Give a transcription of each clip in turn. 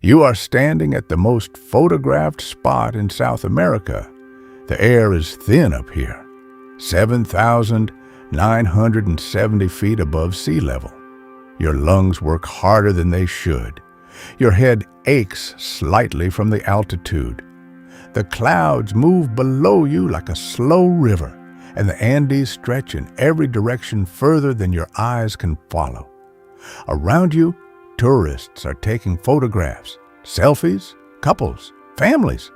You are standing at the most photographed spot in South America. The air is thin up here, 7,970 feet above sea level. Your lungs work harder than they should. Your head aches slightly from the altitude. The clouds move below you like a slow river, and the Andes stretch in every direction further than your eyes can follow. Around you, tourists are taking photographs, selfies, couples, families.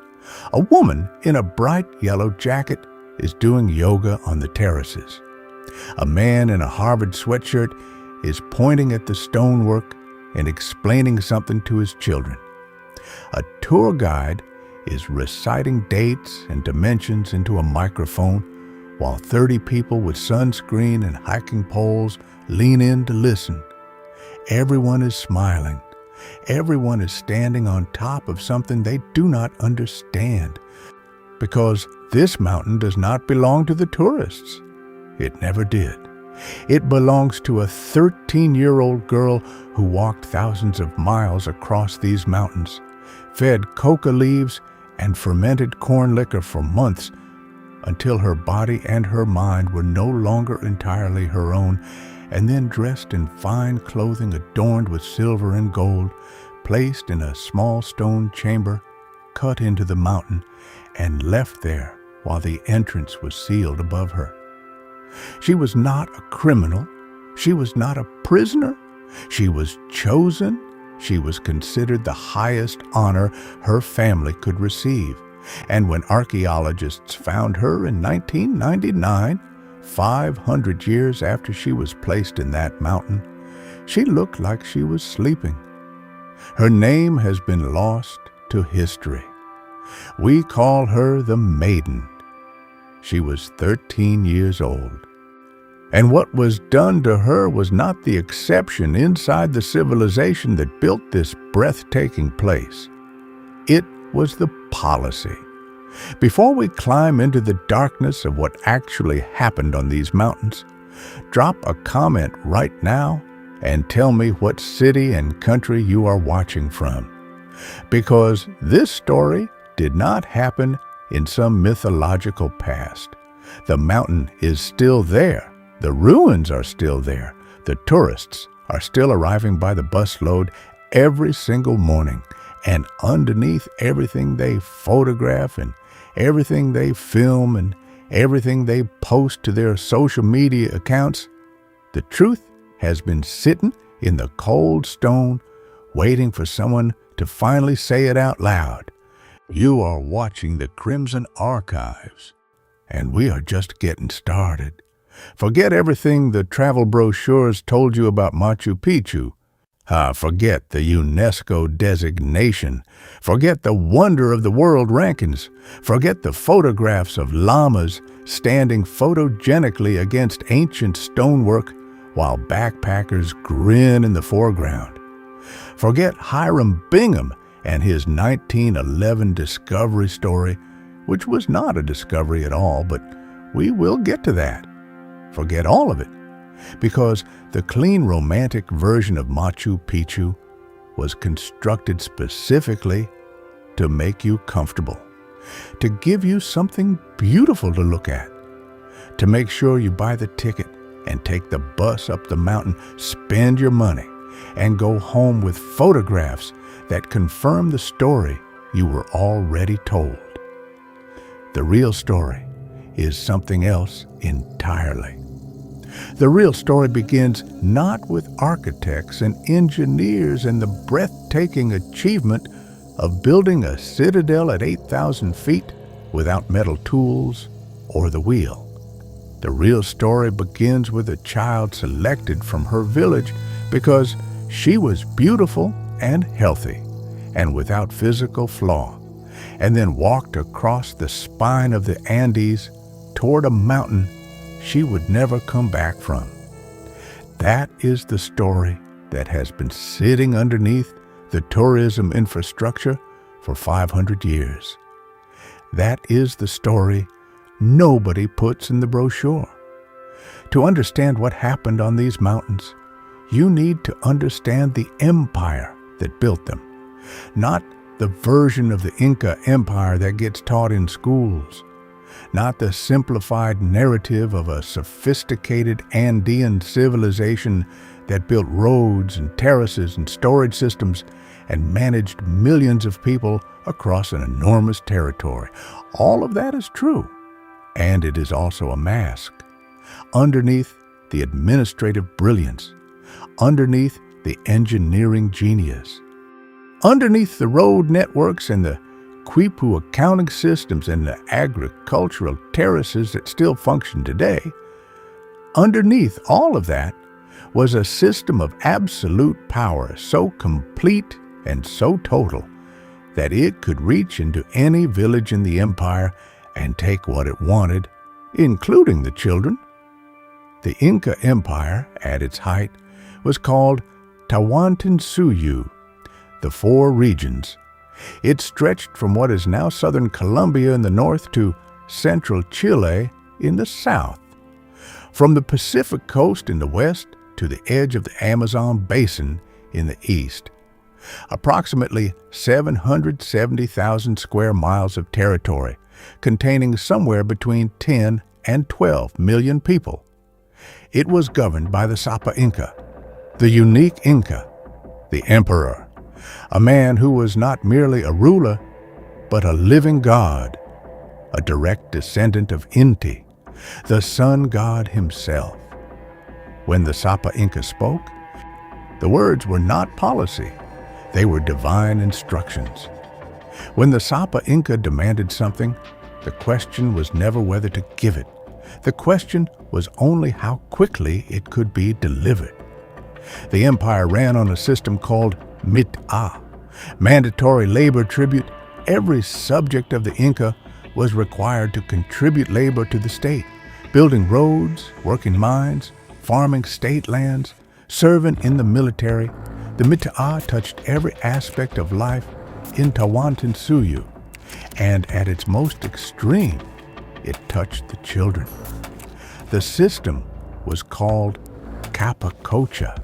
A woman in a bright yellow jacket is doing yoga on the terraces. A man in a Harvard sweatshirt is pointing at the stonework and explaining something to his children. A tour guide is reciting dates and dimensions into a microphone while 30 people with sunscreen and hiking poles lean in to listen. Everyone is smiling. Everyone is standing on top of something they do not understand, because this mountain does not belong to the tourists. It never did. It belongs to a 13-year-old girl who walked thousands of miles across these mountains, fed coca leaves and fermented corn liquor for months until her body and her mind were no longer entirely her own, and then dressed in fine clothing adorned with silver and gold, placed in a small stone chamber cut into the mountain, and left there while the entrance was sealed above her. She was not a criminal. She was not a prisoner. She was chosen. She was considered the highest honor her family could receive. And when archaeologists found her in 1999, 500 years after she was placed in that mountain, she looked like she was sleeping. Her name has been lost to history. We call her the Maiden. She was 13 years old. And what was done to her was not the exception inside the civilization that built this breathtaking place. It was the policy. Before we climb into the darkness of what actually happened on these mountains, drop a comment right now and tell me what city and country you are watching from. Because this story did not happen in some mythological past. The mountain is still there. The ruins are still there. The tourists are still arriving by the busload every single morning. And underneath everything they photograph and everything they film and everything they post to their social media accounts, the truth has been sitting in the cold stone, waiting for someone to finally say it out loud. You are watching the Crimson Archives, and we are just getting started. Forget everything the travel brochures told you about Machu Picchu. Forget the UNESCO designation. Forget the wonder of the world rankings. Forget the photographs of llamas standing photogenically against ancient stonework while backpackers grin in the foreground. Forget Hiram Bingham and his 1911 discovery story, which was not a discovery at all, but we will get to that. Forget all of it, because the clean romantic version of Machu Picchu was constructed specifically to make you comfortable, to give you something beautiful to look at, to make sure you buy the ticket and take the bus up the mountain, spend your money, and go home with photographs that confirm the story you were already told. The real story is something else entirely. The real story begins not with architects and engineers and the breathtaking achievement of building a citadel at 8,000 feet without metal tools or the wheel. The real story begins with a child selected from her village because she was beautiful and healthy and without physical flaw, and then walked across the spine of the Andes toward a mountain she would never come back from. That is the story that has been sitting underneath the tourism infrastructure for 500 years. That is the story nobody puts in the brochure. To understand what happened on these mountains, you need to understand the empire that built them, Not the version of the Inca Empire that gets taught in schools. Not the simplified narrative of a sophisticated Andean civilization that built roads and terraces and storage systems and managed millions of people across an enormous territory. All of that is true, and it is also a mask. Underneath the administrative brilliance, underneath the engineering genius, underneath the road networks and the Quipu accounting systems and the agricultural terraces that still function today, underneath all of that was a system of absolute power so complete and so total that it could reach into any village in the empire and take what it wanted, including the children. The Inca Empire, at its height, was called Tawantinsuyu, the Four Regions. It stretched from what is now southern Colombia in the north to central Chile in the south, from the Pacific coast in the west to the edge of the Amazon basin in the east. Approximately 770,000 square miles of territory, containing somewhere between 10 and 12 million people. It was governed by the Sapa Inca, the unique Inca, the emperor, a man who was not merely a ruler, but a living god, a direct descendant of Inti, the sun god himself. When the Sapa Inca spoke, the words were not policy, they were divine instructions. When the Sapa Inca demanded something, the question was never whether to give it. The question was only how quickly it could be delivered. The empire ran on a system called mit'a, mandatory labor tribute. Every subject of the Inca was required to contribute labor to the state, building roads, working mines, farming state lands, serving in the military. The mit'a touched every aspect of life in Tawantinsuyu, and at its most extreme, it touched the children. The system was called Capacocha,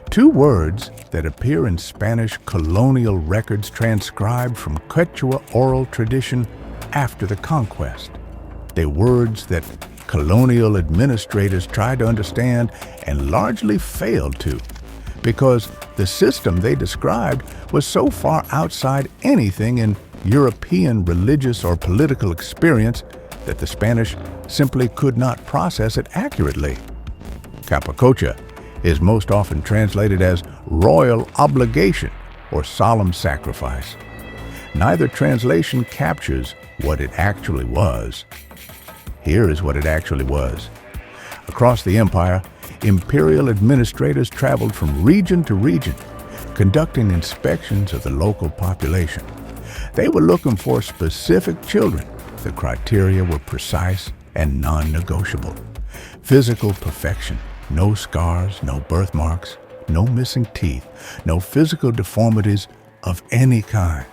two words that appear in Spanish colonial records transcribed from Quechua oral tradition after the conquest. They're words that colonial administrators tried to understand and largely failed to, because the system they described was so far outside anything in European religious or political experience that the Spanish simply could not process it accurately. Capacocha is most often translated as royal obligation or solemn sacrifice. Neither translation captures what it actually was. Here is what it actually was. Across the empire, imperial administrators traveled from region to region, conducting inspections of the local population. They were looking for specific children. The criteria were precise and non-negotiable. Physical perfection, no scars, no birthmarks, no missing teeth, no physical deformities of any kind.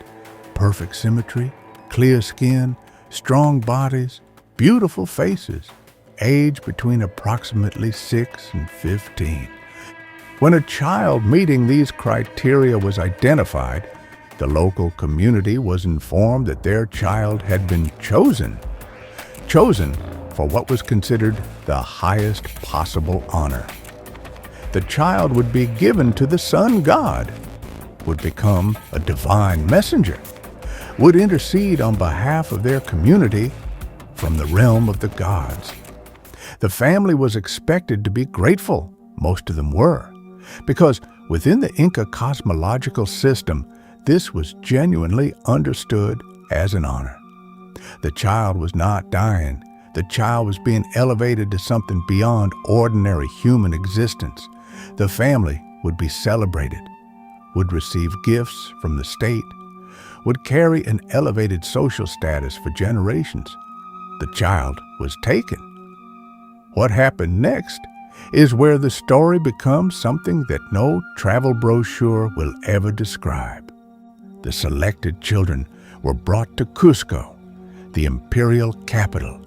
Perfect symmetry, clear skin, strong bodies, beautiful faces, age between approximately 6 and 15. When a child meeting these criteria was identified, the local community was informed that their child had been chosen for what was considered the highest possible honor. The child would be given to the sun god, would become a divine messenger, would intercede on behalf of their community from the realm of the gods. The family was expected to be grateful, most of them were, because within the Inca cosmological system, this was genuinely understood as an honor. The child was not dying. The child was being elevated to something beyond ordinary human existence. The family would be celebrated, would receive gifts from the state, would carry an elevated social status for generations. The child was taken. What happened next is where the story becomes something that no travel brochure will ever describe. The selected children were brought to Cusco, the imperial capital,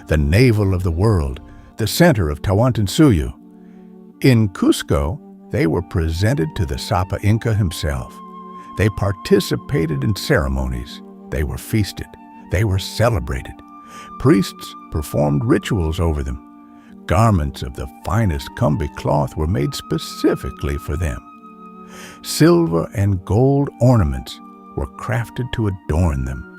the navel of the world, the center of Tawantinsuyu. In Cusco, they were presented to the Sapa Inca himself. They participated in ceremonies. They were feasted. They were celebrated. Priests performed rituals over them. Garments of the finest Kumbi cloth were made specifically for them. Silver and gold ornaments were crafted to adorn them.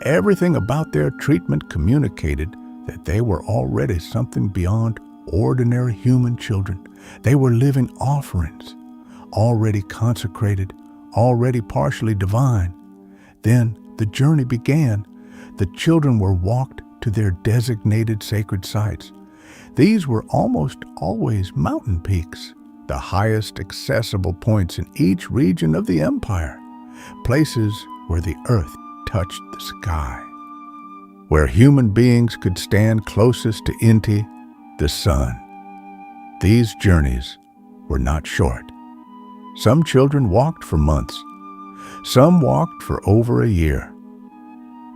Everything about their treatment communicated that they were already something beyond ordinary human children. They were living offerings, already consecrated, already partially divine. Then the journey began. The children were walked to their designated sacred sites. These were almost always mountain peaks, the highest accessible points in each region of the empire, places where the earth touched the sky, where human beings could stand closest to Inti, the sun. These journeys were not short. Some children walked for months. Some walked for over a year.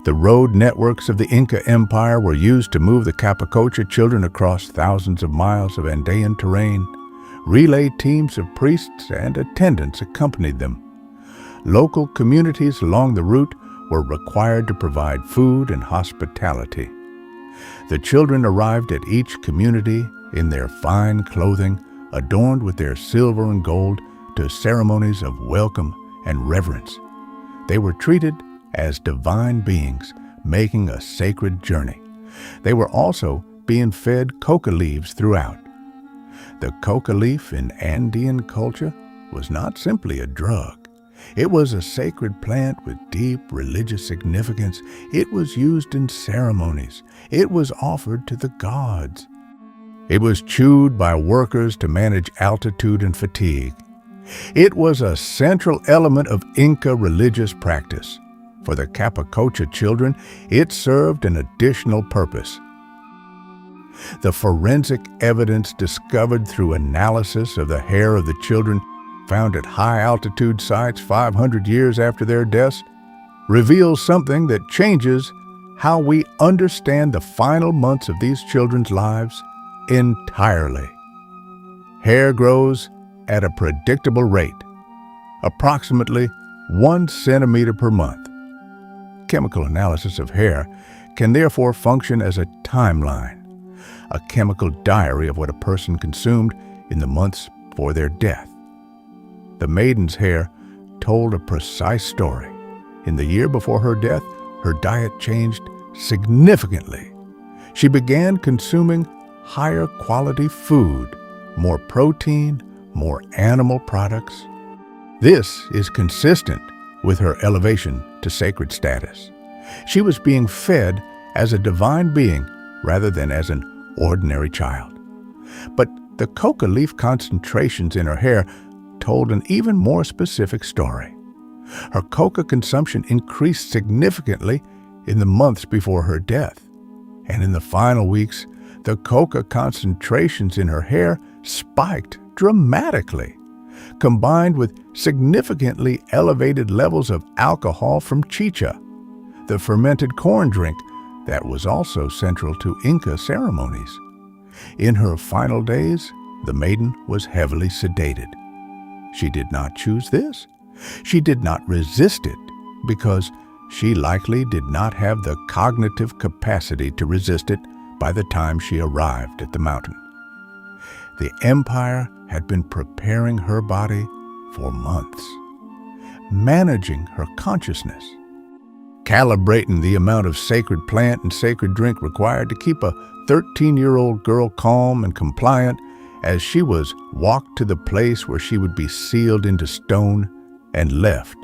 The road networks of the Inca Empire were used to move the Capacocha children across thousands of miles of Andean terrain. Relay teams of priests and attendants accompanied them. Local communities along the route were required to provide food and hospitality. The children arrived at each community in their fine clothing, adorned with their silver and gold, to ceremonies of welcome and reverence. They were treated as divine beings making a sacred journey. They were also being fed coca leaves throughout. The coca leaf in Andean culture was not simply a drug. It was a sacred plant with deep religious significance. It was used in ceremonies. It was offered to the gods. It was chewed by workers to manage altitude and fatigue. It was a central element of Inca religious practice. For the Capacocha children, it served an additional purpose. The forensic evidence discovered through analysis of the hair of the children found at high-altitude sites 500 years after their deaths reveals something that changes how we understand the final months of these children's lives entirely. Hair grows at a predictable rate, approximately 1 centimeter per month. Chemical analysis of hair can therefore function as a timeline, a chemical diary of what a person consumed in the months before their death. The maiden's hair told a precise story. In the year before her death, her diet changed significantly. She began consuming higher quality food, more protein, more animal products. This is consistent with her elevation to sacred status. She was being fed as a divine being rather than as an ordinary child. But the coca leaf concentrations in her hair told an even more specific story. Her coca consumption increased significantly in the months before her death, and in the final weeks, the coca concentrations in her hair spiked dramatically, combined with significantly elevated levels of alcohol from chicha, the fermented corn drink that was also central to Inca ceremonies. In her final days, the maiden was heavily sedated. She did not choose this. She did not resist it because she likely did not have the cognitive capacity to resist it by the time she arrived at the mountain. The empire had been preparing her body for months, managing her consciousness, calibrating the amount of sacred plant and sacred drink required to keep a 13-year-old girl calm and compliant as she was walked to the place where she would be sealed into stone and left.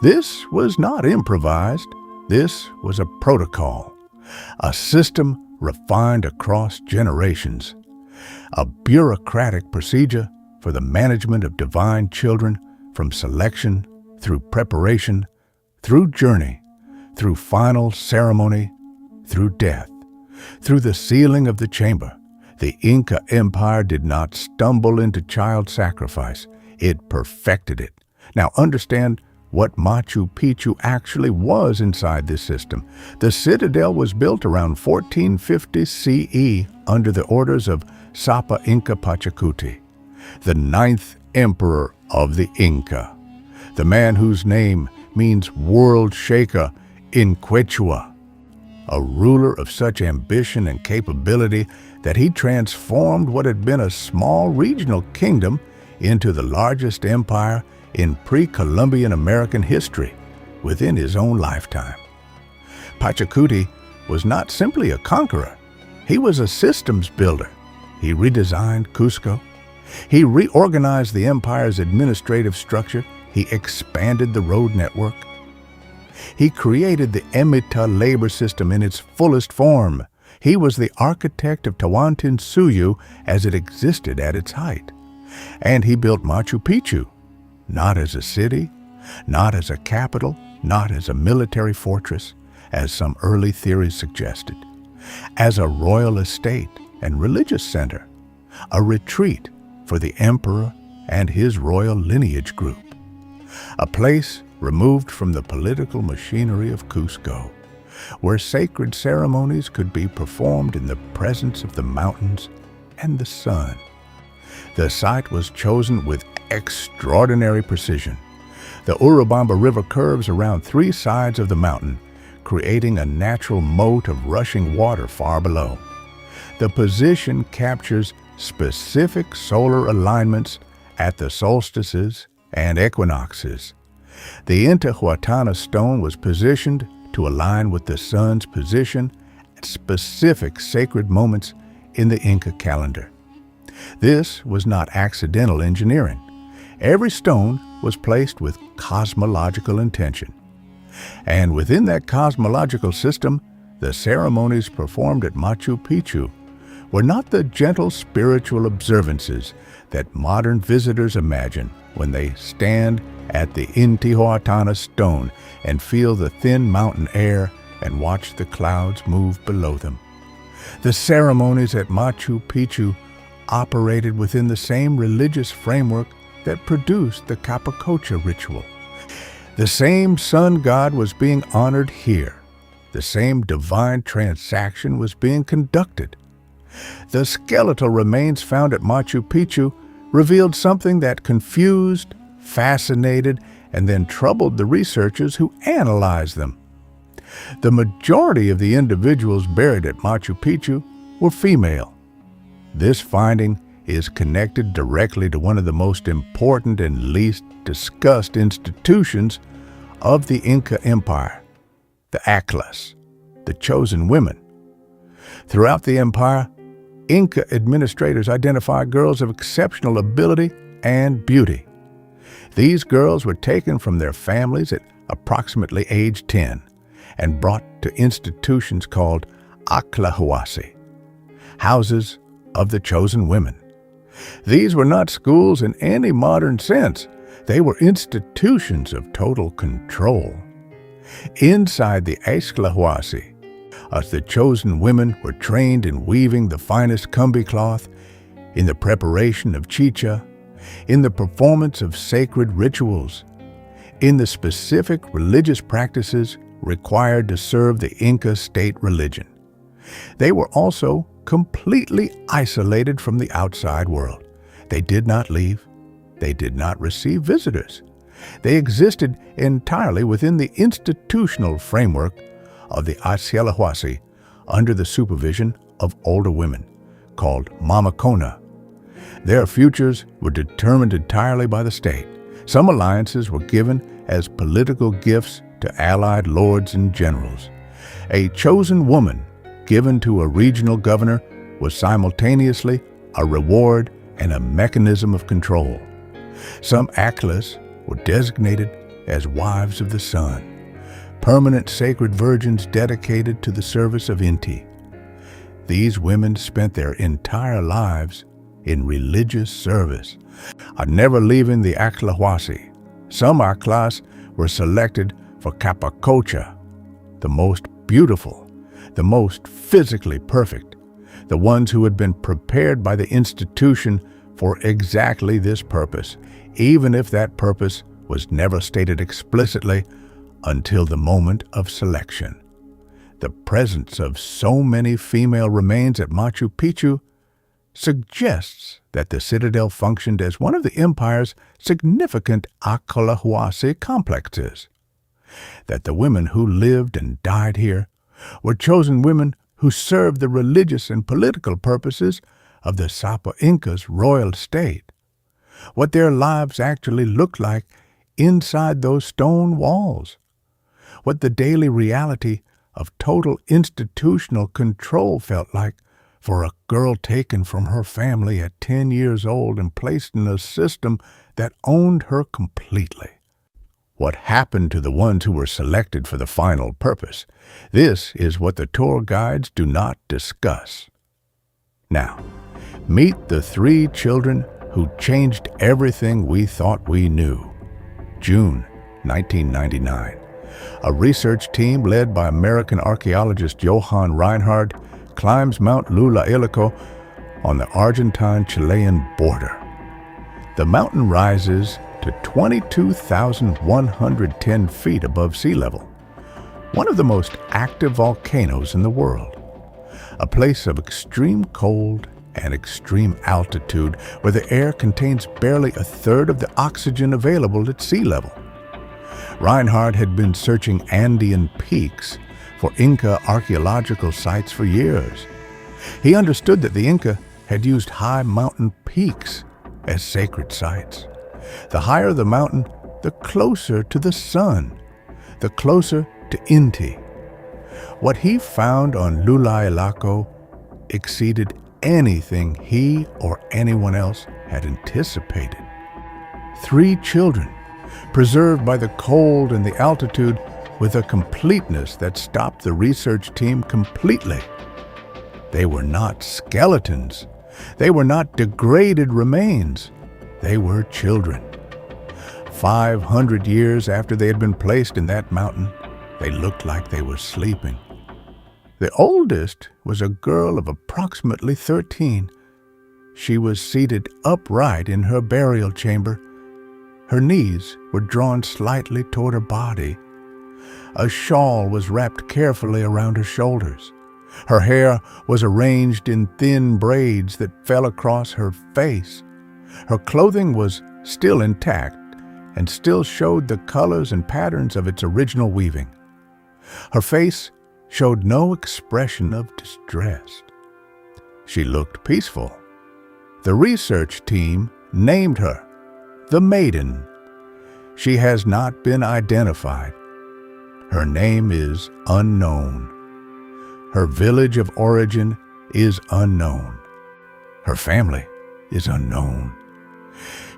This was not improvised. This was a protocol, a system refined across generations, a bureaucratic procedure for the management of divine children from selection through preparation, through journey, through final ceremony, through death, through the sealing of the chamber. The Inca Empire did not stumble into child sacrifice. It perfected it. Now understand what Machu Picchu actually was inside this system. The citadel was built around 1450 CE under the orders of Sapa Inca Pachacuti, the 9th emperor of the Inca. the man whose name means world shaker in Quechua, a ruler of such ambition and capability that he transformed what had been a small regional kingdom into the largest empire in pre-Columbian American history within his own lifetime. Pachacuti was not simply a conqueror, he was a systems builder. He redesigned Cusco, he reorganized the empire's administrative structure, he expanded the road network, he created the Emita labor system in its fullest form. He was the architect of Tawantinsuyu as it existed at its height. And he built Machu Picchu, not as a city, not as a capital, not as a military fortress, as some early theories suggested, as a royal estate and religious center, a retreat for the emperor and his royal lineage group, a place removed from the political machinery of Cusco, where sacred ceremonies could be performed in the presence of the mountains and the sun. The site was chosen with extraordinary precision. The Urubamba River curves around three sides of the mountain, creating a natural moat of rushing water far below. The position captures specific solar alignments at the solstices and equinoxes. The Intihuatana stone was positioned to align with the sun's position at specific sacred moments in the Inca calendar. This was not accidental engineering. Every stone was placed with cosmological intention. And within that cosmological system, the ceremonies performed at Machu Picchu were not the gentle spiritual observances that modern visitors imagine when they stand at the Intihuatana stone and feel the thin mountain air and watch the clouds move below them. The ceremonies at Machu Picchu operated within the same religious framework that produced the Capacocha ritual. The same sun god was being honored here. The same divine transaction was being conducted. The skeletal remains found at Machu Picchu revealed something that confused, fascinated, and then troubled the researchers who analyzed them. The majority of the individuals buried at Machu Picchu were female. This finding is connected directly to one of the most important and least discussed institutions of the Inca Empire, the Aklas, the chosen women. Throughout the empire, Inca administrators identified girls of exceptional ability and beauty. These girls were taken from their families at approximately age 10 and brought to institutions called Aclahuasi, houses of the chosen women. These were not schools in any modern sense. They were institutions of total control. Inside the Aclahuasi, as the chosen women were trained in weaving the finest Kumbi cloth, in the preparation of chicha, in the performance of sacred rituals, in the specific religious practices required to serve the Inca state religion. They were also completely isolated from the outside world. They did not leave. They did not receive visitors. They existed entirely within the institutional framework of the Aclahuasi under the supervision of older women, called Mamacona. Their futures were determined entirely by the state. Some alliances were given as political gifts to allied lords and generals. A chosen woman given to a regional governor was simultaneously a reward and a mechanism of control. Some Aklas were designated as wives of the sun, permanent sacred virgins dedicated to the service of Inti. These women spent their entire lives in religious service, never leaving the Aclahuasi. Some Aklas were selected for Capacocha, the most beautiful, the most physically perfect, the ones who had been prepared by the institution for exactly this purpose, even if that purpose was never stated explicitly until the moment of selection. The presence of so many female remains at Machu Picchu suggests that the citadel functioned as one of the empire's significant Acalahuasi complexes, that the women who lived and died here were chosen women who served the religious and political purposes of the Sapa Inca's royal state, what their lives actually looked like inside those stone walls, what the daily reality of total institutional control felt like for a girl taken from her family at 10 years old and placed in a system that owned her completely. What happened to the ones who were selected for the final purpose? This is what the tour guides do not discuss. Now, meet the 3 children who changed everything we thought we knew. June 1999. A research team led by American archaeologist Johann Reinhard climbs Mount Llullaillaco on the Argentine-Chilean border. The mountain rises to 22,110 feet above sea level, one of the most active volcanoes in the world, a place of extreme cold and extreme altitude where the air contains barely a third of the oxygen available at sea level. Reinhard had been searching Andean peaks for Inca archaeological sites for years. He understood that the Inca had used high mountain peaks as sacred sites. The higher the mountain, the closer to the sun, the closer to Inti. What he found on Llullaillaco exceeded anything he or anyone else had anticipated. 3 children, preserved by the cold and the altitude with a completeness that stopped the research team completely. They were not skeletons. They were not degraded remains. They were children. 500 years after they had been placed in that mountain, they looked like they were sleeping. The oldest was a girl of approximately 13. She was seated upright in her burial chamber. Her knees were drawn slightly toward her body. A shawl was wrapped carefully around her shoulders. Her hair was arranged in thin braids that fell across her face. Her clothing was still intact and still showed the colors and patterns of its original weaving. Her face showed no expression of distress. She looked peaceful. The research team named her the Maiden. She has not been identified. Her name is unknown. Her village of origin is unknown. Her family is unknown.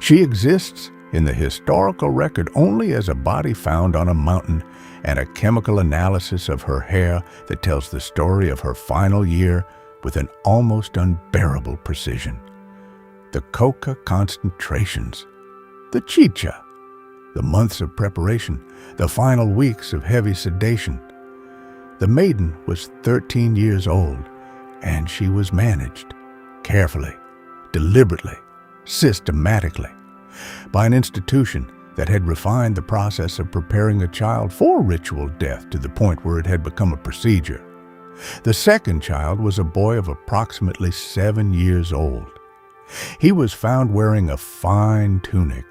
She exists in the historical record only as a body found on a mountain and a chemical analysis of her hair that tells the story of her final year with an almost unbearable precision. The coca concentrations, the chicha, the months of preparation, the final weeks of heavy sedation. The maiden was 13 years old, and she was managed carefully, deliberately, systematically by an institution that had refined the process of preparing a child for ritual death to the point where it had become a procedure. The second child was a boy of approximately 7 years old. He was found wearing a fine tunic,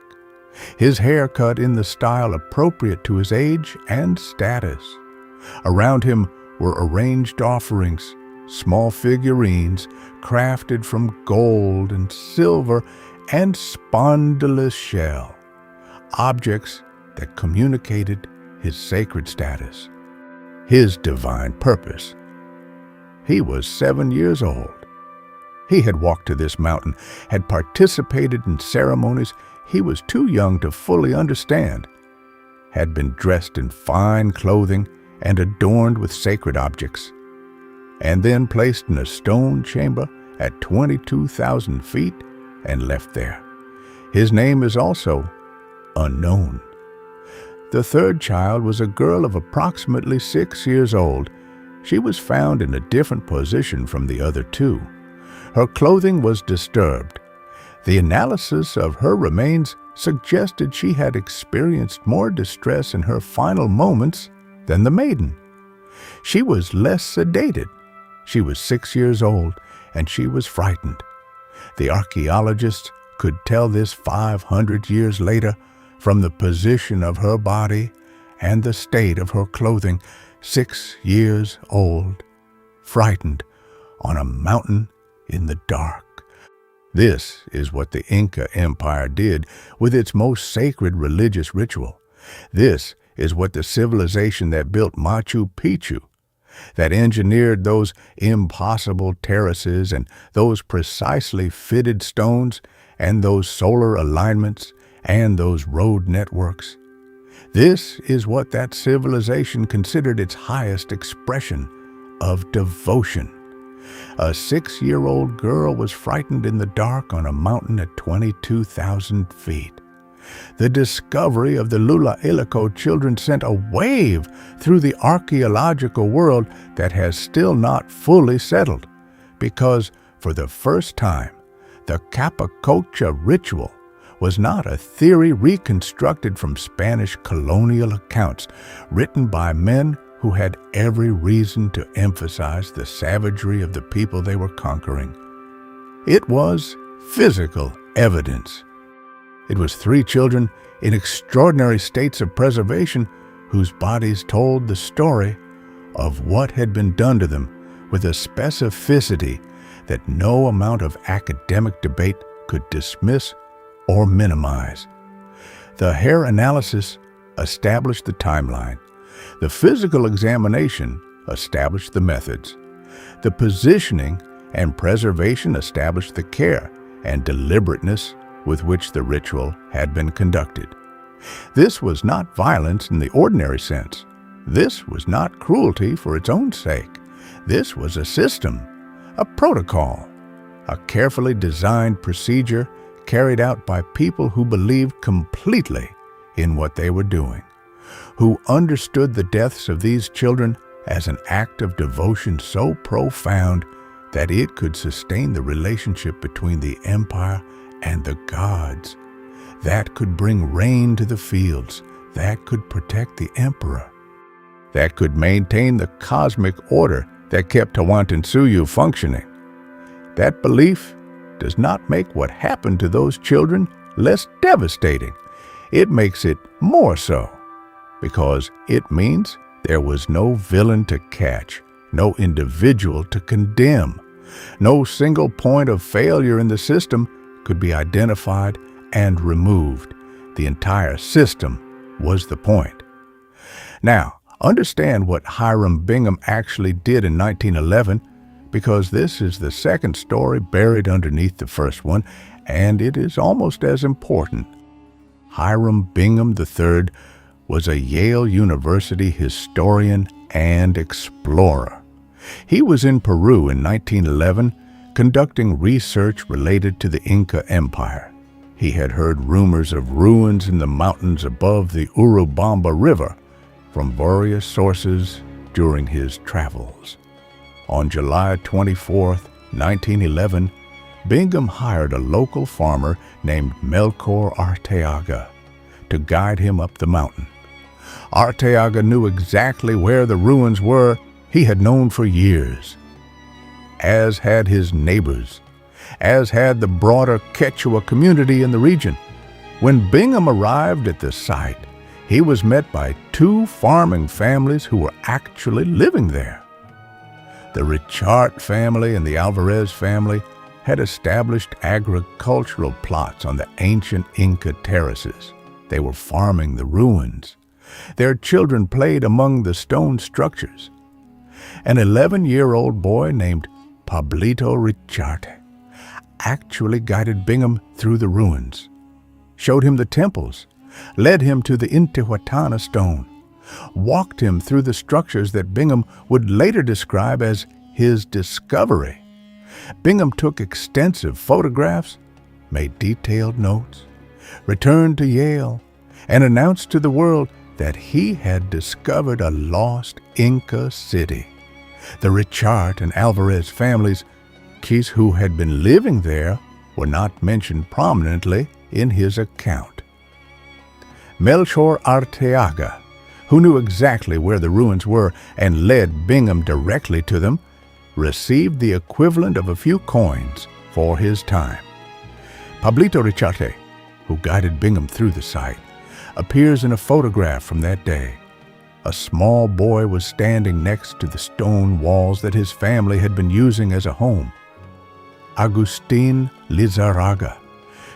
his hair cut in the style appropriate to his age and status. Around him were arranged offerings, small figurines crafted from gold and silver and spondylus shell, objects that communicated his sacred status, his divine purpose. He was 7 years old. He had walked to this mountain, had participated in ceremonies he was too young to fully understand, had been dressed in fine clothing and adorned with sacred objects, and then placed in a stone chamber at 22,000 feet and left there. His name is also unknown. The third child was a girl of approximately 6 years old. She was found in a different position from the other 2. Her clothing was disturbed. The analysis of her remains suggested she had experienced more distress in her final moments than the maiden. She was less sedated. She was 6 years old, and she was frightened. The archaeologists could tell this 500 years later from the position of her body and the state of her clothing, 6 years old, frightened on a mountain in the dark. This is what the Inca Empire did with its most sacred religious ritual. This is what the civilization that built Machu Picchu, that engineered those impossible terraces and those precisely fitted stones and those solar alignments and those road networks. This is what that civilization considered its highest expression of devotion. A 6-year-old girl was frightened in the dark on a mountain at 22,000 feet. The discovery of the Llullaillaco children sent a wave through the archaeological world that has still not fully settled, because for the first time, the Capacocha ritual was not a theory reconstructed from Spanish colonial accounts written by men who had every reason to emphasize the savagery of the people they were conquering. It was physical evidence. It was 3 children in extraordinary states of preservation whose bodies told the story of what had been done to them with a specificity that no amount of academic debate could dismiss or minimize. The hair analysis established the timeline. The physical examination established the methods. The positioning and preservation established the care and deliberateness with which the ritual had been conducted. This was not violence in the ordinary sense. This was not cruelty for its own sake. This was a system, a protocol, a carefully designed procedure carried out by people who believed completely in what they were doing, who understood the deaths of these children as an act of devotion so profound that it could sustain the relationship between the empire and the gods, that could bring rain to the fields, that could protect the emperor, that could maintain the cosmic order that kept Tawantinsuyu functioning. That belief does not make what happened to those children less devastating. It makes it more so, because it means there was no villain to catch, no individual to condemn. No single point of failure in the system could be identified and removed. The entire system was the point. Now, understand what Hiram Bingham actually did in 1911, because this is the second story buried underneath the first one, and it is almost as important. Hiram Bingham III was a Yale University historian and explorer. He was in Peru in 1911 conducting research related to the Inca Empire. He had heard rumors of ruins in the mountains above the Urubamba River from various sources during his travels. On July 24, 1911, Bingham hired a local farmer named Melchor Arteaga to guide him up the mountain. Arteaga knew exactly where the ruins were. He had known for years, as had his neighbors, as had the broader Quechua community in the region. When Bingham arrived at the site, he was met by 2 farming families who were actually living there. The Richart family and the Alvarez family had established agricultural plots on the ancient Inca terraces. They were farming the ruins. Their children played among the stone structures. An 11-year-old boy named Pablito Richarte actually guided Bingham through the ruins, showed him the temples, led him to the Intihuatana stone, walked him through the structures that Bingham would later describe as his discovery. Bingham took extensive photographs, made detailed notes, returned to Yale, and announced to the world that he had discovered a lost Inca city. The Richart and Alvarez families, who had been living there, were not mentioned prominently in his account. Melchor Arteaga, who knew exactly where the ruins were and led Bingham directly to them, received the equivalent of a few coins for his time. Pablito Richarte, who guided Bingham through the site, appears in a photograph from that day. A small boy was standing next to the stone walls that his family had been using as a home. Agustin Lizarraga,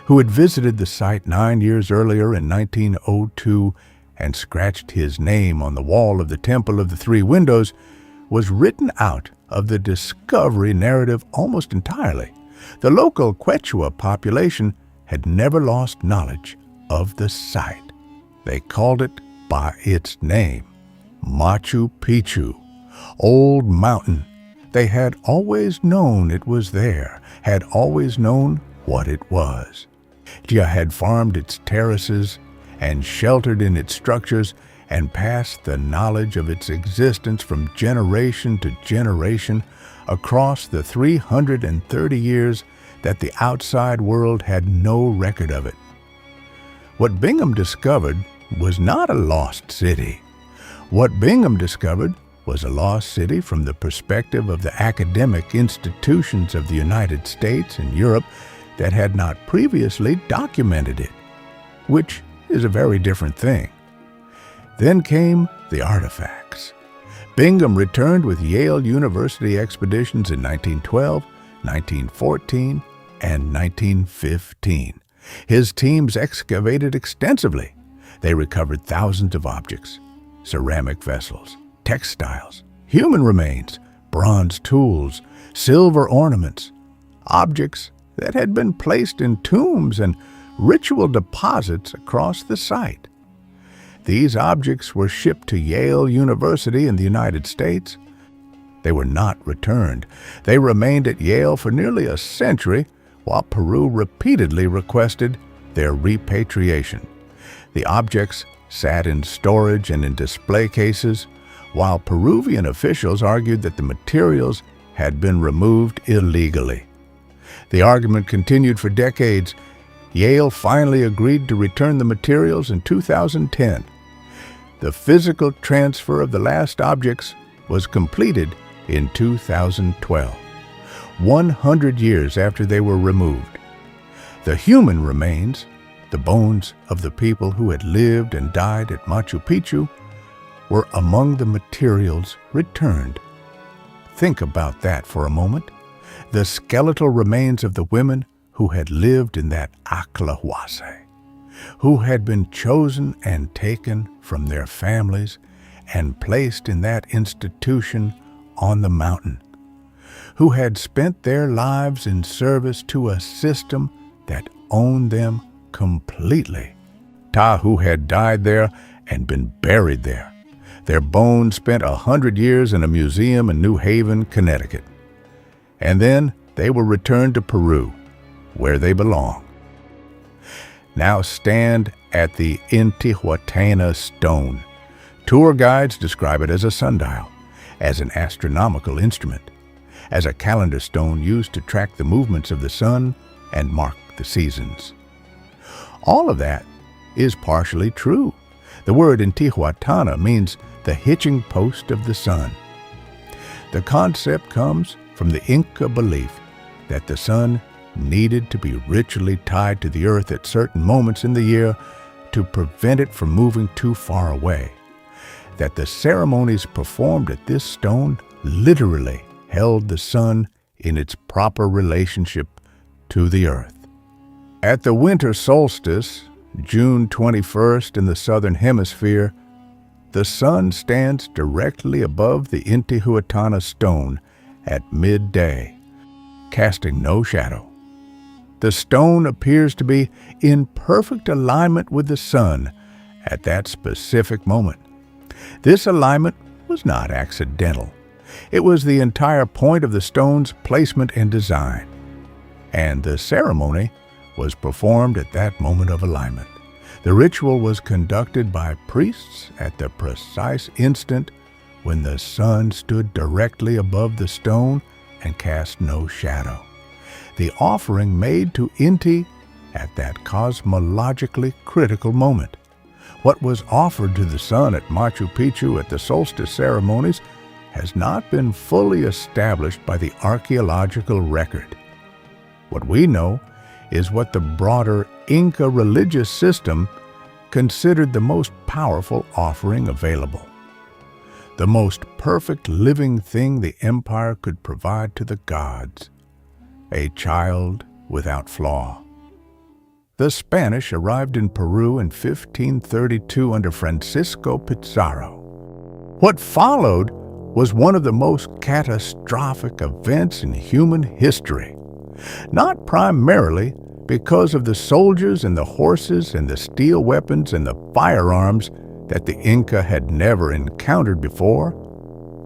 who had visited the site 9 years earlier in 1902 and scratched his name on the wall of the Temple of the Three Windows, was written out of the discovery narrative almost entirely. The local Quechua population had never lost knowledge of the site. They called it by its name, Machu Picchu, Old Mountain. They had always known it was there, had always known what it was. Dia had farmed its terraces and sheltered in its structures and passed the knowledge of its existence from generation to generation across the 330 years that the outside world had no record of it. What Bingham discovered was not a lost city. What Bingham discovered was a lost city from the perspective of the academic institutions of the United States and Europe that had not previously documented it, which is a very different thing. Then came the artifacts. Bingham returned with Yale University expeditions in 1912, 1914, and 1915. His teams excavated extensively. They recovered thousands of objects, ceramic vessels, textiles, human remains, bronze tools, silver ornaments, objects that had been placed in tombs and ritual deposits across the site. These objects were shipped to Yale University in the United States. They were not returned. They remained at Yale for nearly a century, while Peru repeatedly requested their repatriation. The objects sat in storage and in display cases, while Peruvian officials argued that the materials had been removed illegally. The argument continued for decades. Yale finally agreed to return the materials in 2010. The physical transfer of the last objects was completed in 2012, 100 years after they were removed. The human remains, the bones of the people who had lived and died at Machu Picchu, were among the materials returned. Think about that for a moment. The skeletal remains of the women who had lived in that Aclahuase, who had been chosen and taken from their families and placed in that institution on the mountain, who had spent their lives in service to a system that owned them completely. Who had died there and been buried there. Their bones spent 100 years in a museum in New Haven, Connecticut. And then they were returned to Peru, where they belong. Now stand at the Intihuatana stone. Tour guides describe it as a sundial, as an astronomical instrument, as a calendar stone used to track the movements of the sun and mark the seasons. All of that is partially true. The word Intihuatana means the hitching post of the sun. The concept comes from the Inca belief that the sun needed to be ritually tied to the earth at certain moments in the year to prevent it from moving too far away, that the ceremonies performed at this stone literally held the sun in its proper relationship to the earth. At the winter solstice, June 21st in the southern hemisphere, the sun stands directly above the Intihuatana stone at midday, casting no shadow. The stone appears to be in perfect alignment with the sun at that specific moment. This alignment was not accidental. It was the entire point of the stone's placement and design. And the ceremony was performed at that moment of alignment. The ritual was conducted by priests at the precise instant when the sun stood directly above the stone and cast no shadow. The offering made to Inti at that cosmologically critical moment. What was offered to the sun at Machu Picchu at the solstice ceremonies has not been fully established by the archaeological record. What we know is what the broader Inca religious system considered the most powerful offering available, the most perfect living thing the empire could provide to the gods, a child without flaw. The Spanish arrived in Peru in 1532 under Francisco Pizarro. What followed was one of the most catastrophic events in human history, not primarily because of the soldiers and the horses and the steel weapons and the firearms that the Inca had never encountered before,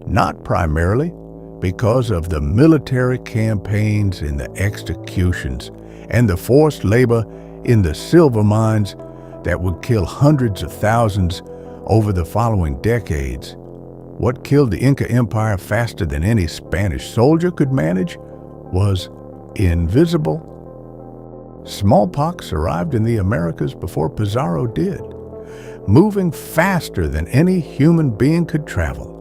not primarily because of the military campaigns and the executions and the forced labor in the silver mines that would kill hundreds of thousands over the following decades. What killed the Inca Empire faster than any Spanish soldier could manage was invisible. Smallpox arrived in the Americas before Pizarro did, moving faster than any human being could travel,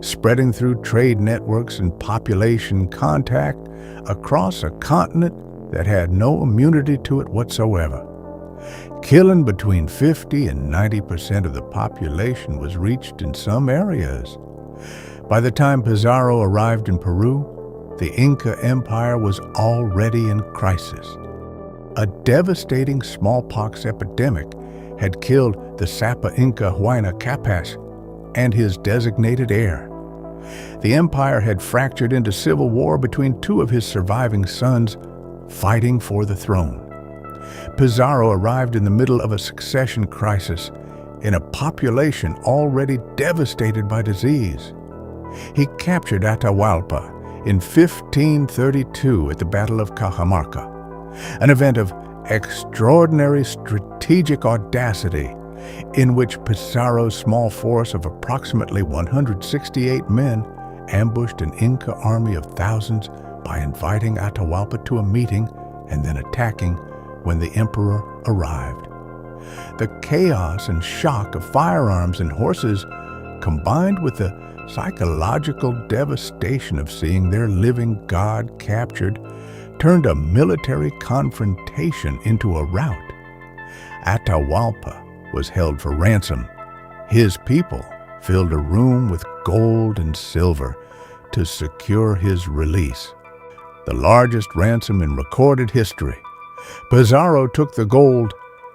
spreading through trade networks and population contact across a continent that had no immunity to it whatsoever. Killing between 50 and 90% of the population was reached in some areas. By the time Pizarro arrived in Peru, the Inca Empire was already in crisis. A devastating smallpox epidemic had killed the Sapa Inca Huayna Capac and his designated heir. The empire had fractured into civil war between two of his surviving sons fighting for the throne. Pizarro arrived in the middle of a succession crisis in a population already devastated by disease. He captured Atahualpa in 1532 at the Battle of Cajamarca, an event of extraordinary strategic audacity in which Pizarro's small force of approximately 168 men ambushed an Inca army of thousands by inviting Atahualpa to a meeting and then attacking when the emperor arrived. The chaos and shock of firearms and horses, combined with the psychological devastation of seeing their living god captured, turned a military confrontation into a rout. Atahualpa was held for ransom. His people filled a room with gold and silver to secure his release, the largest ransom in recorded history. Pizarro took the gold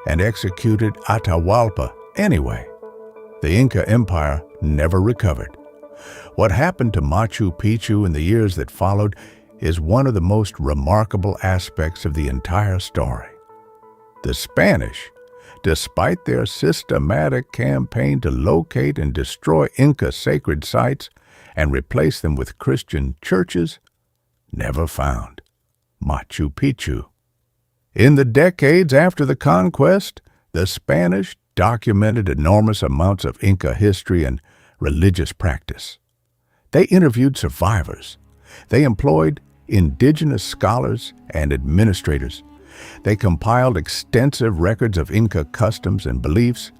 and executed Atahualpa anyway. The Inca Empire never recovered. What happened to Machu Picchu in the years that followed is one of the most remarkable aspects of the entire story. The Spanish, despite their systematic campaign to locate and destroy Inca sacred sites and replace them with Christian churches, never found Machu Picchu. In the decades after the conquest, the Spanish documented enormous amounts of Inca history and religious practice. They interviewed survivors. They employed indigenous scholars and administrators. They compiled extensive records of Inca customs and beliefs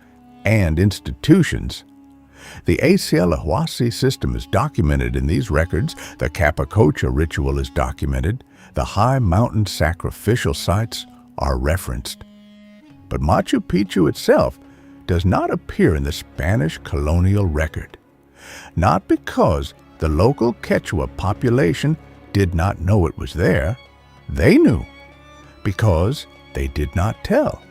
and institutions. The Huasi system is documented in these records. The Capacocha ritual is documented. The high mountain sacrificial sites are referenced. But Machu Picchu itself does not appear in the Spanish colonial record. Not because the local Quechua population did not know it was there. They knew, because they did not tell.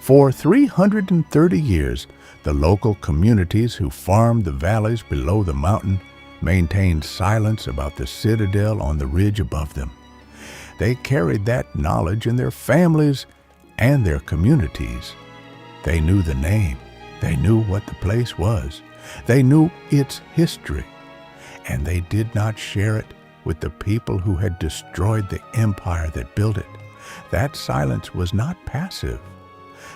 For 330 years, the local communities who farmed the valleys below the mountain maintained silence about the citadel on the ridge above them. They carried that knowledge in their families and their communities. They knew the name. They knew what the place was. They knew its history. And they did not share it with the people who had destroyed the empire that built it. That silence was not passive.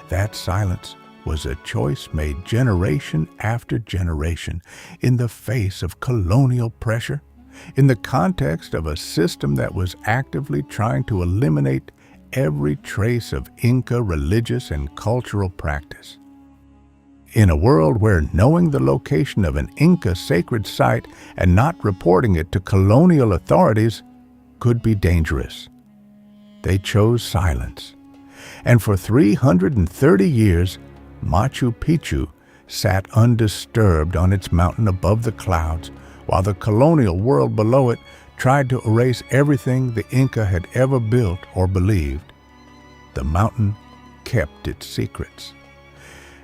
That silence was a choice made generation after generation in the face of colonial pressure, in the context of a system that was actively trying to eliminate every trace of Inca religious and cultural practice. In a world where knowing the location of an Inca sacred site and not reporting it to colonial authorities could be dangerous, they chose silence. And for 330 years, Machu Picchu sat undisturbed on its mountain above the clouds, while the colonial world below it tried to erase everything the Inca had ever built or believed. The mountain kept its secrets.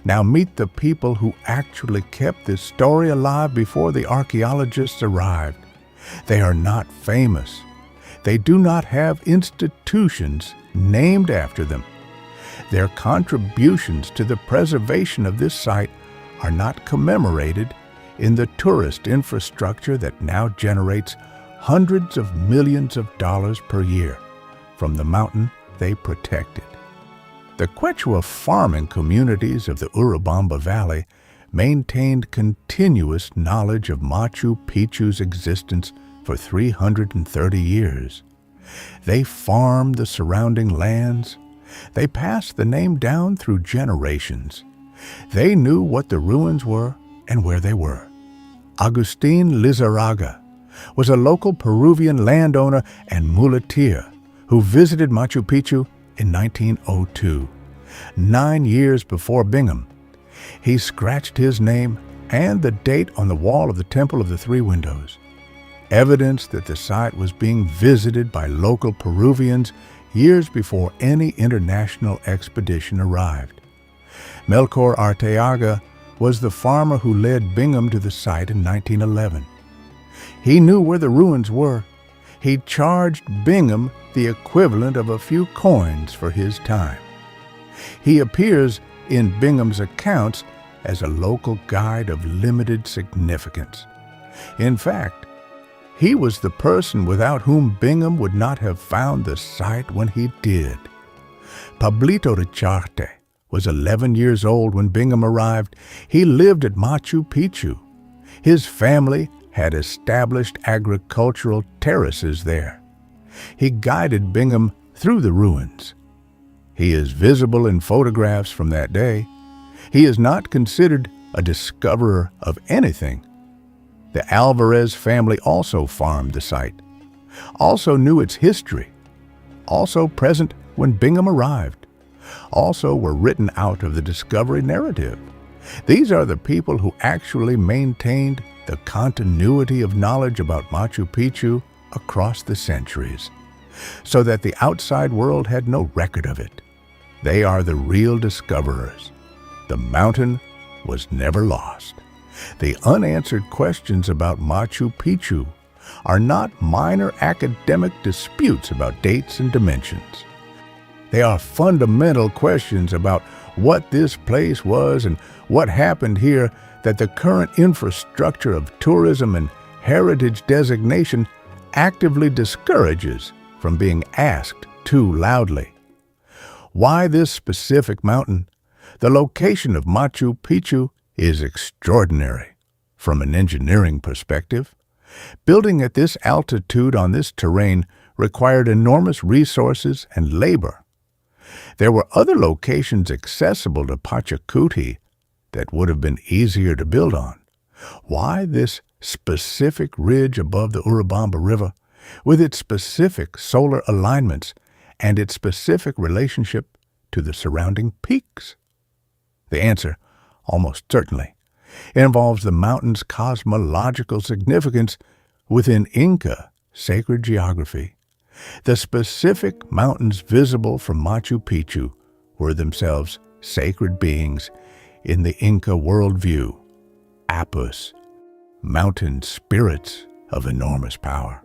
Now meet the people who actually kept this story alive before the archaeologists arrived. They are not famous. They do not have institutions named after them. Their contributions to the preservation of this site are not commemorated in the tourist infrastructure that now generates hundreds of millions of dollars per year from the mountain they protected. The Quechua farming communities of the Urubamba Valley maintained continuous knowledge of Machu Picchu's existence for 330 years. They farmed the surrounding lands. They passed the name down through generations. They knew what the ruins were and where they were. Agustin Lizarraga was a local Peruvian landowner and muleteer who visited Machu Picchu in 1902, 9 years before Bingham. He scratched his name and the date on the wall of the Temple of the Three Windows, evidence that the site was being visited by local Peruvians years before any international expedition arrived. Melchor Arteaga was the farmer who led Bingham to the site in 1911. He knew where the ruins were. He charged Bingham the equivalent of a few coins for his time. He appears in Bingham's accounts as a local guide of limited significance. In fact, he was the person without whom Bingham would not have found the site when he did. Pablito Richarte was 11 years old when Bingham arrived. He lived at Machu Picchu. His family had established agricultural terraces there. He guided Bingham through the ruins. He is visible in photographs from that day. He is not considered a discoverer of anything. The Alvarez family also farmed the site, also knew its history, also present when Bingham arrived, also were written out of the discovery narrative. These are the people who actually maintained the continuity of knowledge about Machu Picchu across the centuries, so that the outside world had no record of it. They are the real discoverers. The mountain was never lost. The unanswered questions about Machu Picchu are not minor academic disputes about dates and dimensions. They are fundamental questions about what this place was and what happened here that the current infrastructure of tourism and heritage designation actively discourages from being asked too loudly. Why this specific mountain? The location of Machu Picchu is extraordinary from an engineering perspective. Building at this altitude on this terrain required enormous resources and labor. There were other locations accessible to Pachacuti that would have been easier to build on. Why this specific ridge above the Urubamba River, with its specific solar alignments and its specific relationship to the surrounding peaks? The answer, almost certainly, involves the mountain's cosmological significance within Inca sacred geography. The specific mountains visible from Machu Picchu were themselves sacred beings in the Inca worldview, apus, mountain spirits of enormous power.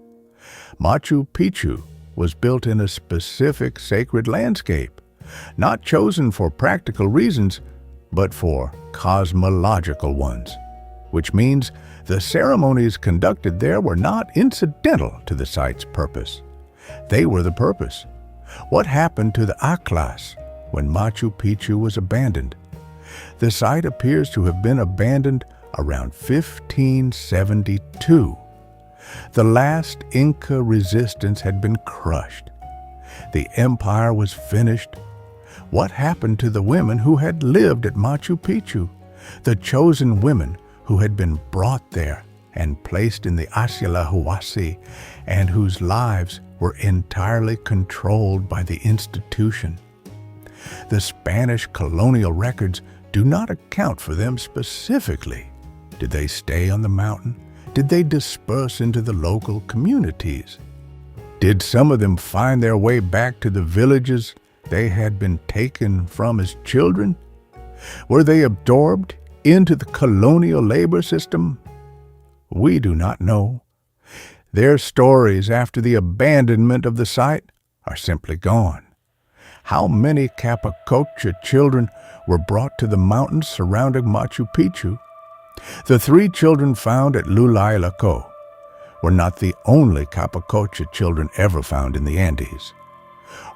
Machu Picchu was built in a specific sacred landscape, not chosen for practical reasons, but for cosmological ones, which means the ceremonies conducted there were not incidental to the site's purpose. They were the purpose. What happened to the Aklas when Machu Picchu was abandoned? The site appears to have been abandoned around 1572. The last Inca resistance had been crushed. The empire was finished. What happened to the women who had lived at Machu Picchu, the chosen women who had been brought there and placed in the Asila Huasi, and whose lives were entirely controlled by the institution. The Spanish colonial records do not account for them specifically. Did they stay on the mountain? Did they disperse into the local communities? Did some of them find their way back to the villages they had been taken from as children? Were they absorbed into the colonial labor system? We do not know. Their stories after the abandonment of the site are simply gone. How many Capacocha children were brought to the mountains surrounding Machu Picchu? The 3 children found at Llullaillaco were not the only Capacocha children ever found in the Andes.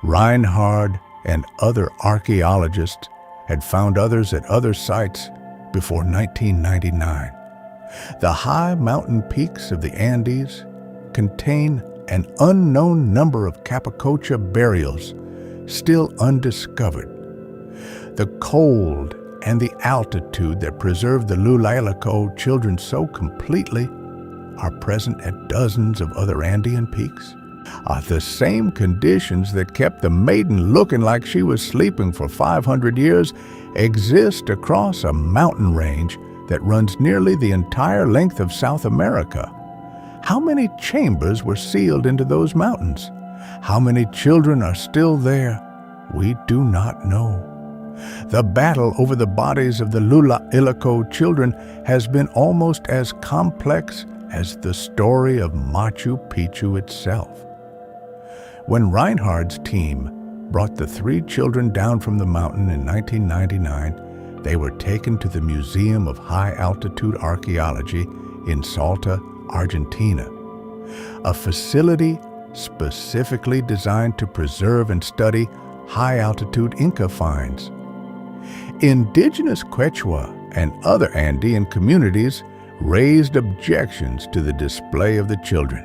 Reinhard and other archaeologists had found others at other sites before 1999. The high mountain peaks of the Andes contain an unknown number of Capacocha burials still undiscovered. The cold and the altitude that preserved the Llullaillaco children so completely are present at dozens of other Andean peaks. The same conditions that kept the maiden looking like she was sleeping for 500 years exist across a mountain range that runs nearly the entire length of South America. How many chambers were sealed into those mountains? How many children are still there? We do not know. The battle over the bodies of the Llullaillaco children has been almost as complex as the story of Machu Picchu itself. When Reinhard's team brought the 3 children down from the mountain in 1999, they were taken to the Museum of High Altitude Archaeology in Salta, Argentina, a facility specifically designed to preserve and study high-altitude Inca finds. Indigenous Quechua and other Andean communities raised objections to the display of the children.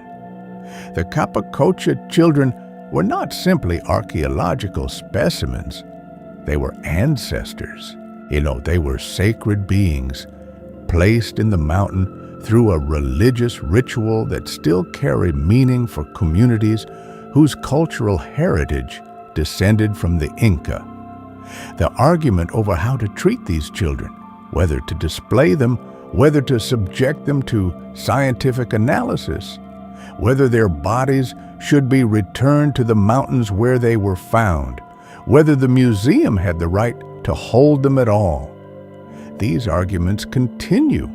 The Capacocha children were not simply archaeological specimens. They were ancestors. They were sacred beings placed in the mountain through a religious ritual that still carry meaning for communities whose cultural heritage descended from the Inca. The argument over how to treat these children, whether to display them, whether to subject them to scientific analysis, whether their bodies should be returned to the mountains where they were found, whether the museum had the right to hold them at all. These arguments continue.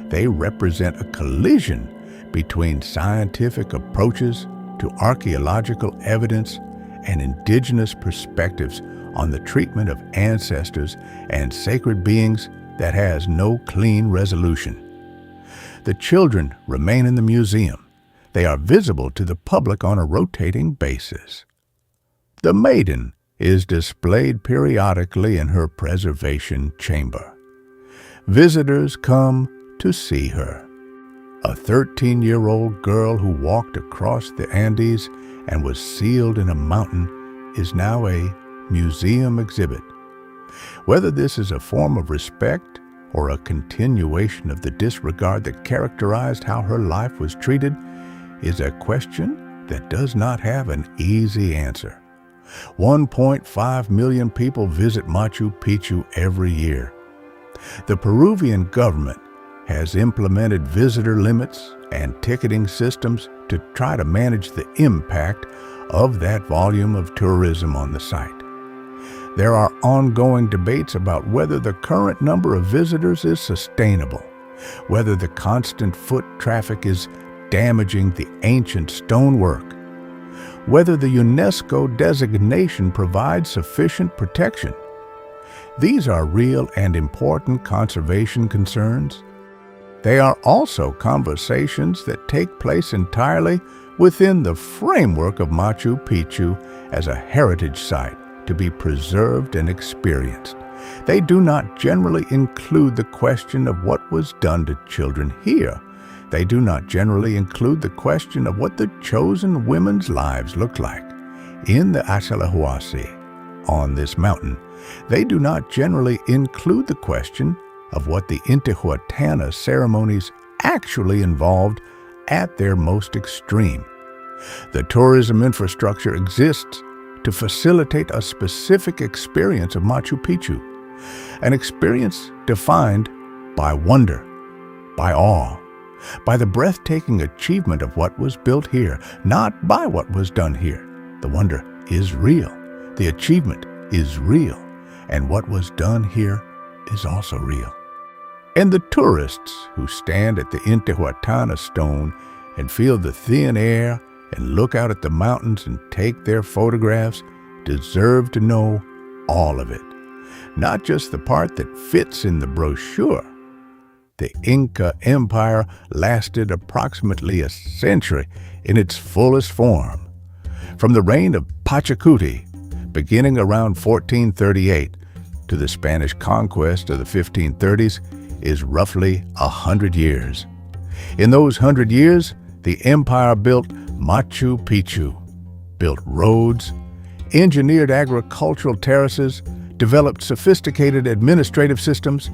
They represent a collision between scientific approaches to archaeological evidence and indigenous perspectives on the treatment of ancestors and sacred beings that has no clean resolution. The children remain in the museum. They are visible to the public on a rotating basis. The maiden is displayed periodically in her preservation chamber. Visitors come to see her. A 13-year-old girl who walked across the Andes and was sealed in a mountain is now a museum exhibit. Whether this is a form of respect or a continuation of the disregard that characterized how her life was treated is a question that does not have an easy answer. 1.5 million people visit Machu Picchu every year. The Peruvian government has implemented visitor limits and ticketing systems to try to manage the impact of that volume of tourism on the site. There are ongoing debates about whether the current number of visitors is sustainable, whether the constant foot traffic is damaging the ancient stonework, whether the UNESCO designation provides sufficient protection. These are real and important conservation concerns. They are also conversations that take place entirely within the framework of Machu Picchu as a heritage site to be preserved and experienced. They do not generally include the question of what was done to children here. They do not generally include the question of what the chosen women's lives looked like in the Llullaillaco on this mountain. They do not generally include the question of what the Intihuatana ceremonies actually involved at their most extreme. The tourism infrastructure exists to facilitate a specific experience of Machu Picchu, an experience defined by wonder, by awe, by the breathtaking achievement of what was built here, not by what was done here. The wonder is real, the achievement is real, and what was done here is also real. And the tourists who stand at the Intihuatana stone and feel the thin air and look out at the mountains and take their photographs deserve to know all of it, not just the part that fits in the brochure. The Inca Empire lasted approximately a century in its fullest form. From the reign of Pachacuti, beginning around 1438, to the Spanish conquest of the 1530s, is roughly 100 years. In those 100 years, the empire built Machu Picchu, built roads, engineered agricultural terraces, developed sophisticated administrative systems,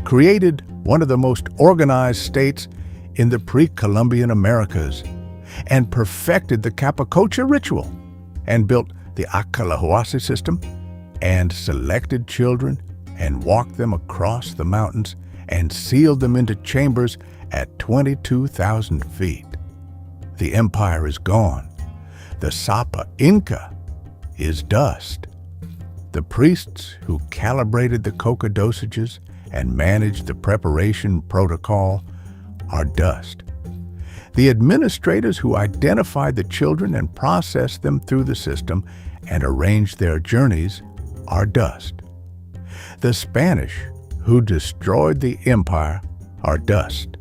created one of the most organized states in the pre-Columbian Americas, and perfected the Capacocha ritual, and built the Acalahuasi system, and selected children and walked them across the mountains and sealed them into chambers at 22,000 feet. The empire is gone. The Sapa Inca is dust. The priests who calibrated the coca dosages and managed the preparation protocol are dust. The administrators who identified the children and processed them through the system and arranged their journeys are dust. The Spanish who destroyed the empire are dust.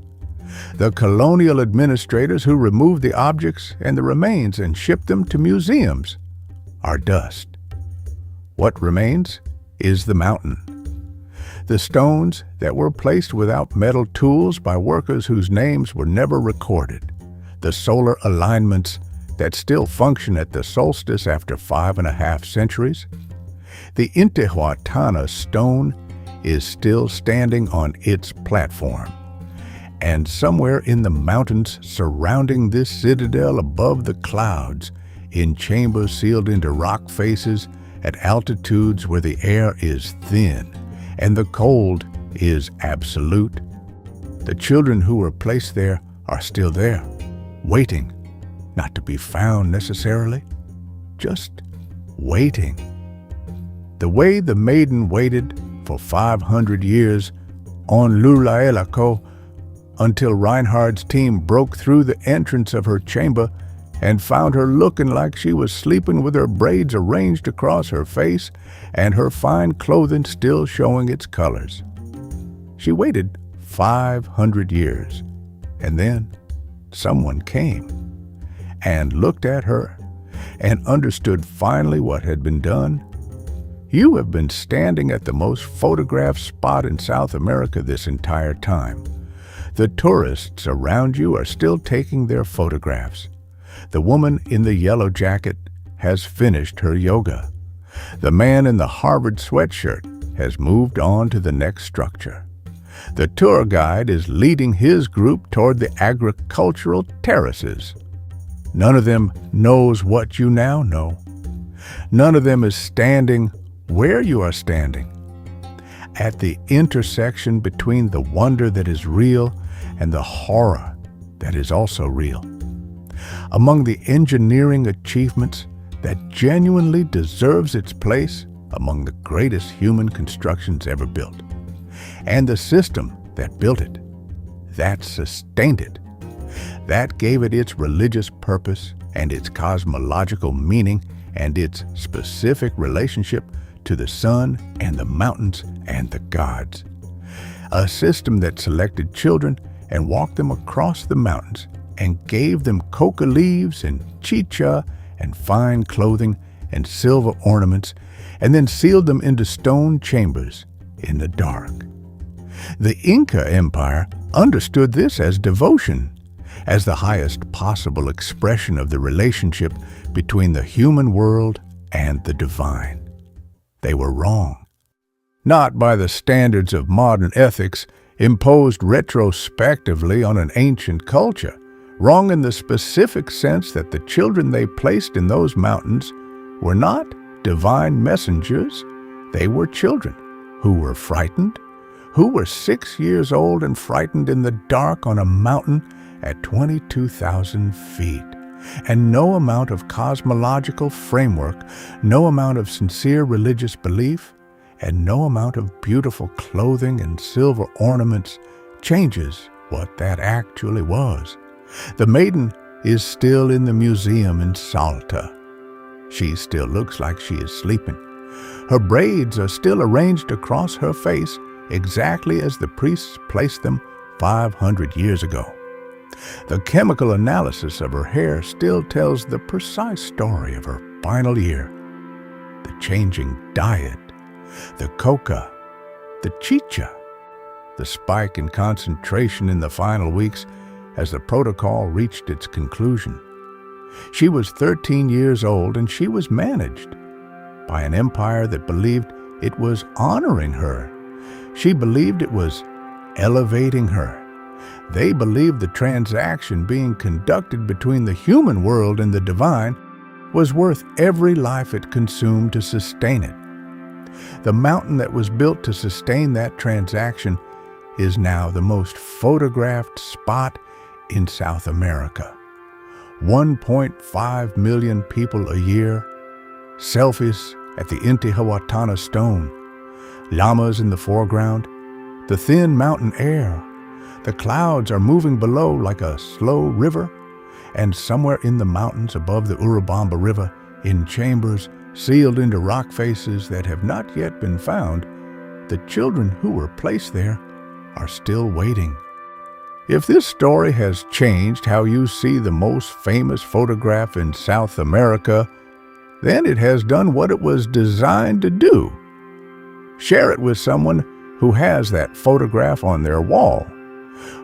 The colonial administrators who removed the objects and the remains and shipped them to museums are dust. What remains is the mountain. The stones that were placed without metal tools by workers whose names were never recorded. The solar alignments that still function at the solstice after 5.5 centuries. The Intihuatana stone is still standing on its platform. And somewhere in the mountains surrounding this citadel above the clouds, in chambers sealed into rock faces at altitudes where the air is thin and the cold is absolute, the children who were placed there are still there, waiting, not to be found necessarily, just waiting. The way the maiden waited for 500 years on Llullaillaco until Reinhard's team broke through the entrance of her chamber and found her looking like she was sleeping with her braids arranged across her face and her fine clothing still showing its colors. She waited 500 years, and then someone came and looked at her and understood finally what had been done. You have been standing at the most photographed spot in South America this entire time. The tourists around you are still taking their photographs. The woman in the yellow jacket has finished her yoga. The man in the Harvard sweatshirt has moved on to the next structure. The tour guide is leading his group toward the agricultural terraces. None of them knows what you now know. None of them is standing where you are standing, at the intersection between the wonder that is real and the horror that is also real. Among the engineering achievements that genuinely deserves its place among the greatest human constructions ever built, and the system that built it, that sustained it, that gave it its religious purpose and its cosmological meaning and its specific relationship to the sun and the mountains and the gods. A system that selected children and walked them across the mountains and gave them coca leaves and chicha and fine clothing and silver ornaments, and then sealed them into stone chambers in the dark. The Inca Empire understood this as devotion, as the highest possible expression of the relationship between the human world and the divine. They were wrong. Not by the standards of modern ethics imposed retrospectively on an ancient culture. Wrong in the specific sense that the children they placed in those mountains were not divine messengers. They were children who were frightened, who were 6 years old and frightened in the dark on a mountain at 22,000 feet. And no amount of cosmological framework, no amount of sincere religious belief, and no amount of beautiful clothing and silver ornaments changes what that actually was. The maiden is still in the museum in Salta. She still looks like she is sleeping. Her braids are still arranged across her face exactly as the priests placed them 500 years ago. The chemical analysis of her hair still tells the precise story of her final year. The changing diet, the coca, the chicha, the spike in concentration in the final weeks as the protocol reached its conclusion. She was 13 years old and she was managed by an empire that believed it was honoring her. She believed it was elevating her. They believed the transaction being conducted between the human world and the divine was worth every life it consumed to sustain it. The mountain that was built to sustain that transaction is now the most photographed spot in South America. 1.5 million people a year, selfies at the Intihuatana stone, llamas in the foreground, the thin mountain air. The clouds are moving below like a slow river, and somewhere in the mountains above the Urubamba River, in chambers sealed into rock faces that have not yet been found, the children who were placed there are still waiting. If this story has changed how you see the most famous photograph in South America, then it has done what it was designed to do. Share it with someone who has that photograph on their wall,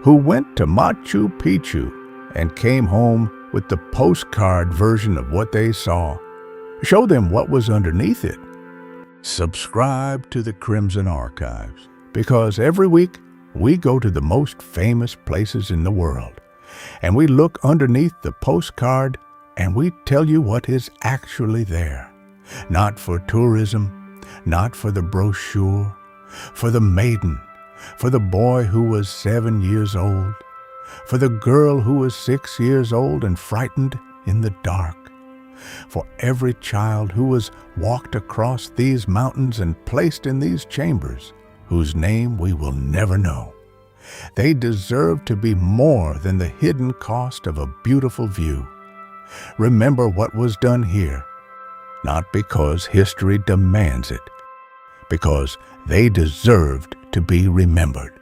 who went to Machu Picchu and came home with the postcard version of what they saw. Show them what was underneath it. Subscribe to the Crimson Archives, because every week we go to the most famous places in the world, and we look underneath the postcard and we tell you what is actually there. Not for tourism, not for the brochure, for the maiden, for the boy who was 7 years old, for the girl who was 6 years old and frightened in the dark, for every child who was walked across these mountains and placed in these chambers, whose name we will never know. They deserve to be more than the hidden cost of a beautiful view. Remember what was done here, not because history demands it, because they deserved to be remembered.